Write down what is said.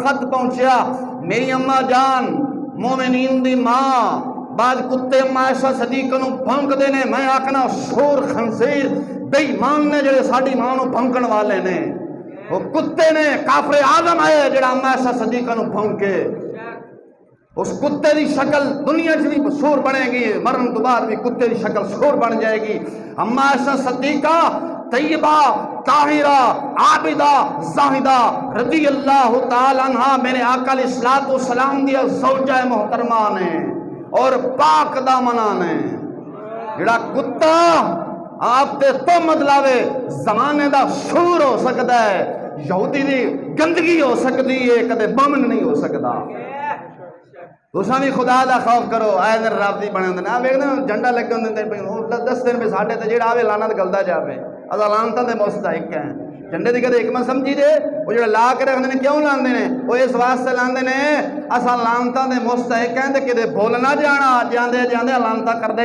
خط پہنچیا، میری اماں جان مومنین دی ماں بعد کتے اما عائشہ صدیقہ نو بھونک دے نے، میں آکھنا سور خنزیر بے ایمان نے جڑے ساڈی ماں نو بھونکن والے نے، وہ کتے نے، کافر اعظم ہے جڑا اما عائشہ صدیقہ نو بھونکے۔ اس کتے دی شکل دنیا چ بھی سور بنے گی، مرن تو بعد بھی کتے دی شکل سور بن جائے گی۔ اما عائشہ صدیقہ طیبہ طاہرہ عابدہ زاہدہ رضی اللہ تعالی عنہ میرے آقا علیہ الصلوۃ والسلام دی زوجہ محترمہ نے اور پاک دامنہ نے۔ جڑا کتا آپ تے تہمت لاوے زمانے دا سور ہو سکتا ہے، یہودی دی گندگی ہو سکتی ہے، کدے مومن نہیں ہو سکتا۔ تساں بھی خدا دا خوف کرو، آئے دن رب دی بنے ہوندے نے۔ آ ویکھدے ہو جھنڈا لگے ہوندے نے، 10 دن پہ ساڈے تے جڑا آوے لعنت گلدا جاوے، اساں لعنتاں دے مستحق ہیں۔ جھنڈے دی کدے حکمت سمجھی دے، وہ جڑا لا کے رکھدے نے کیوں لاندے نے؟ وہ اس واسطے لاندے نے اساں لعنتاں دے مستحق ہیں تے کدے بھول نہ جانا، جاندے جاندے لعنتاں کردے